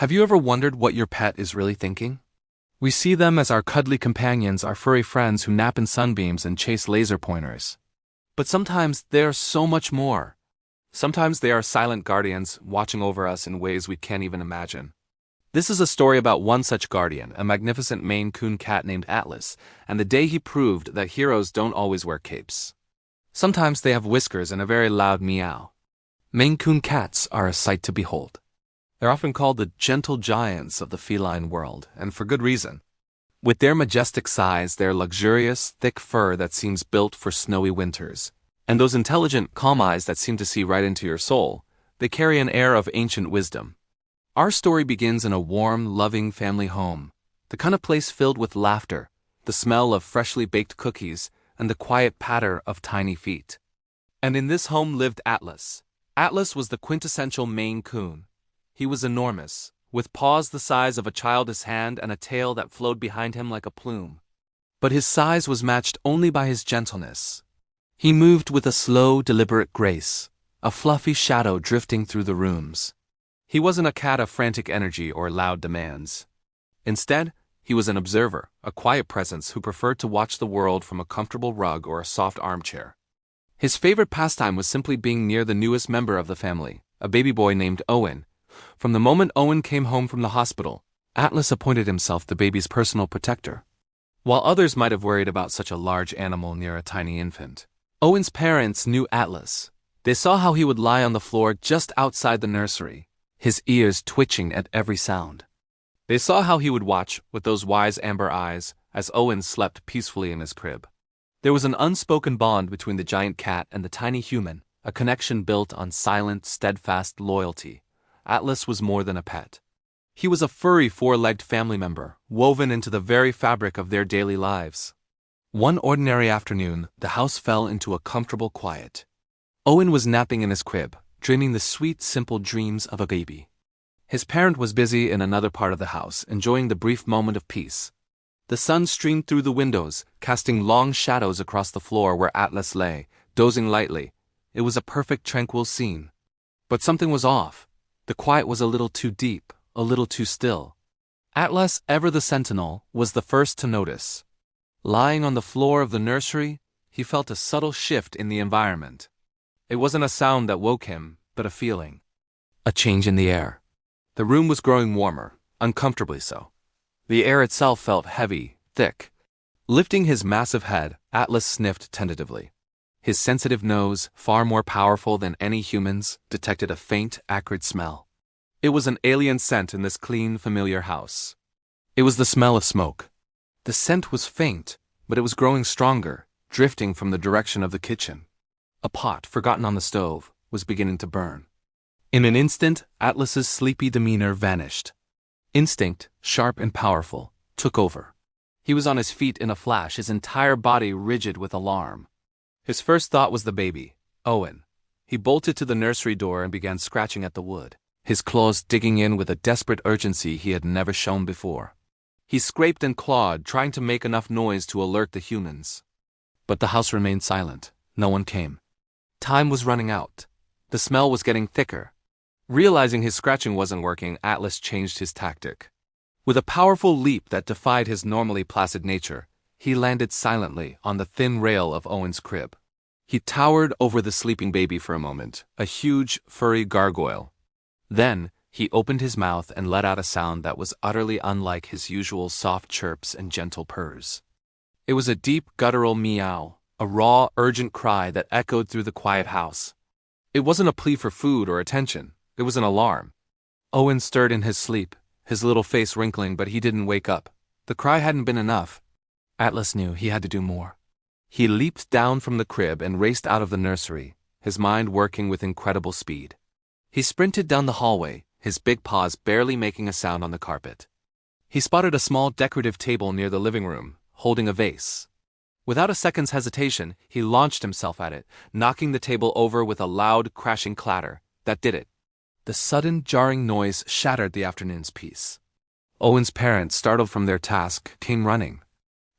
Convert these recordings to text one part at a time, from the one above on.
Have you ever wondered what your pet is really thinking? We see them as our cuddly companions, our furry friends who nap in sunbeams and chase laser pointers. But sometimes they are so much more. Sometimes they are silent guardians watching over us in ways we can't even imagine. This is a story about one such guardian, a magnificent Maine Coon cat named Atlas, and the day he proved that heroes don't always wear capes. Sometimes they have whiskers and a very loud meow. Maine Coon cats are a sight to behold. They're often called the gentle giants of the feline world, and for good reason. With their majestic size, their luxurious, thick fur that seems built for snowy winters, and those intelligent, calm eyes that seem to see right into your soul, they carry an air of ancient wisdom. Our story begins in a warm, loving family home, the kind of place filled with laughter, the smell of freshly baked cookies, and the quiet patter of tiny feet. And in this home lived Atlas. Atlas was the quintessential Maine Coon. He was enormous, with paws the size of a child's hand and a tail that flowed behind him like a plume. But his size was matched only by his gentleness. He moved with a slow, deliberate grace, a fluffy shadow drifting through the rooms. He wasn't a cat of frantic energy or loud demands. Instead, he was an observer, a quiet presence who preferred to watch the world from a comfortable rug or a soft armchair. His favorite pastime was simply being near the newest member of the family, a baby boy named Owen. From the moment Owen came home from the hospital, Atlas appointed himself the baby's personal protector. While others might have worried about such a large animal near a tiny infant, Owen's parents knew Atlas. They saw how he would lie on the floor just outside the nursery, his ears twitching at every sound. They saw how he would watch, with those wise amber eyes, as Owen slept peacefully in his crib. There was an unspoken bond between the giant cat and the tiny human, a connection built on silent, steadfast loyalty. Atlas was more than a pet. He was a furry four-legged family member, woven into the very fabric of their daily lives. One ordinary afternoon, the house fell into a comfortable quiet. Owen was napping in his crib, dreaming the sweet, simple dreams of a baby. His parent was busy in another part of the house, enjoying the brief moment of peace. The sun streamed through the windows, casting long shadows across the floor where Atlas lay, dozing lightly. It was a perfect, tranquil scene. But something was off. The quiet was a little too deep, a little too still. Atlas, ever the sentinel, was the first to notice. Lying on the floor of the nursery, he felt a subtle shift in the environment. It wasn't a sound that woke him, but a feeling. A change in the air. The room was growing warmer, uncomfortably so. The air itself felt heavy, thick. Lifting his massive head, Atlas sniffed tentatively. His sensitive nose, far more powerful than any human's, detected a faint, acrid smell. It was an alien scent in this clean, familiar house. It was the smell of smoke. The scent was faint, but it was growing stronger, drifting from the direction of the kitchen. A pot, forgotten on the stove, was beginning to burn. In an instant, Atlas's sleepy demeanor vanished. Instinct, sharp and powerful, took over. He was on his feet in a flash, his entire body rigid with alarm. His first thought was the baby, Owen. He bolted to the nursery door and began scratching at the wood, his claws digging in with a desperate urgency he had never shown before. He scraped and clawed, trying to make enough noise to alert the humans. But the house remained silent. No one came. Time was running out. The smell was getting thicker. Realizing his scratching wasn't working, Atlas changed his tactic. With a powerful leap that defied his normally placid nature, he landed silently on the thin rail of Owen's crib. He towered over the sleeping baby for a moment, a huge, furry gargoyle. Then, he opened his mouth and let out a sound that was utterly unlike his usual soft chirps and gentle purrs. It was a deep, guttural meow, a raw, urgent cry that echoed through the quiet house. It wasn't a plea for food or attention. It was an alarm. Owen stirred in his sleep, his little face wrinkling, but he didn't wake up. The cry hadn't been enough. Atlas knew he had to do more. He leaped down from the crib and raced out of the nursery, his mind working with incredible speed. He sprinted down the hallway, his big paws barely making a sound on the carpet. He spotted a small decorative table near the living room, holding a vase. Without a second's hesitation, he launched himself at it, knocking the table over with a loud, crashing clatter. That did it. The sudden, jarring noise shattered the afternoon's peace. Owen's parents, startled from their task, came running.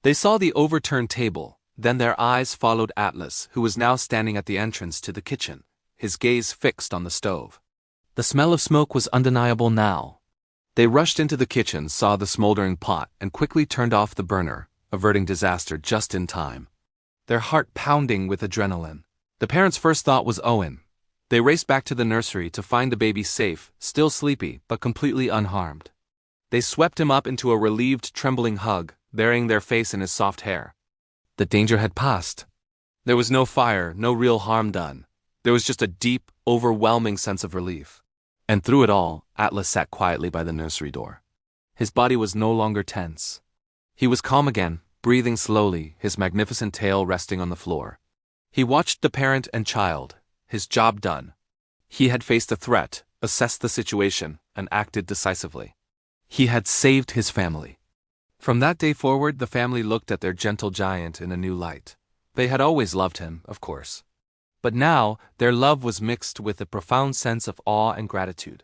They saw the overturned table, then their eyes followed Atlas, who was now standing at the entrance to the kitchen, his gaze fixed on the stove. The smell of smoke was undeniable now. They rushed into the kitchen, saw the smoldering pot, and quickly turned off the burner, averting disaster just in time. Their heart pounding with adrenaline. The parents' first thought was Owen. They raced back to the nursery to find the baby safe, still sleepy, but completely unharmed. They swept him up into a relieved, trembling hug, burying their face in his soft hair. The danger had passed. There was no fire, no real harm done. There was just a deep, overwhelming sense of relief. And through it all, Atlas sat quietly by the nursery door. His body was no longer tense. He was calm again, breathing slowly, his magnificent tail resting on the floor. He watched the parent and child, his job done. He had faced a threat, assessed the situation, and acted decisively. He had saved his family. From that day forward, the family looked at their gentle giant in a new light. They had always loved him, of course. But now, their love was mixed with a profound sense of awe and gratitude.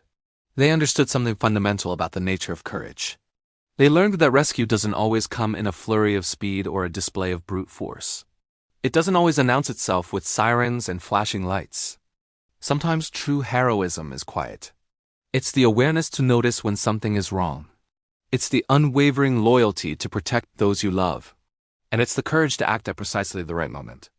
They understood something fundamental about the nature of courage. They learned that rescue doesn't always come in a flurry of speed or a display of brute force. It doesn't always announce itself with sirens and flashing lights. Sometimes true heroism is quiet. It's the awareness to notice when something is wrong. It's the unwavering loyalty to protect those you love. And it's the courage to act at precisely the right moment.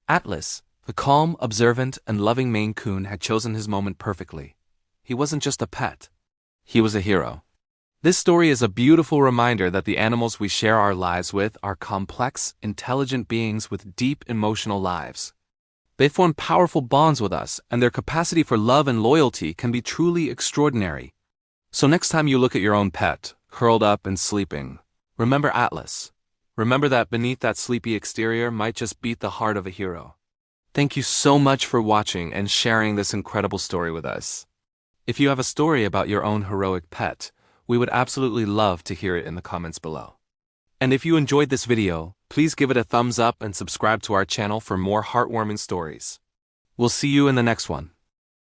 Atlas, the calm, observant, and loving Maine Coon, had chosen his moment perfectly. He wasn't just a pet. He was a hero. This story is a beautiful reminder that the animals we share our lives with are complex, intelligent beings with deep emotional lives. They form powerful bonds with us, and their capacity for love and loyalty can be truly extraordinary. So next time you look at your own pet, curled up and sleeping, remember Atlas. Remember that beneath that sleepy exterior might just beat the heart of a hero. Thank you so much for watching and sharing this incredible story with us. If you have a story about your own heroic pet, we would absolutely love to hear it in the comments below. And if you enjoyed this video, please give it a thumbs up and subscribe to our channel for more heartwarming stories. We'll see you in the next one.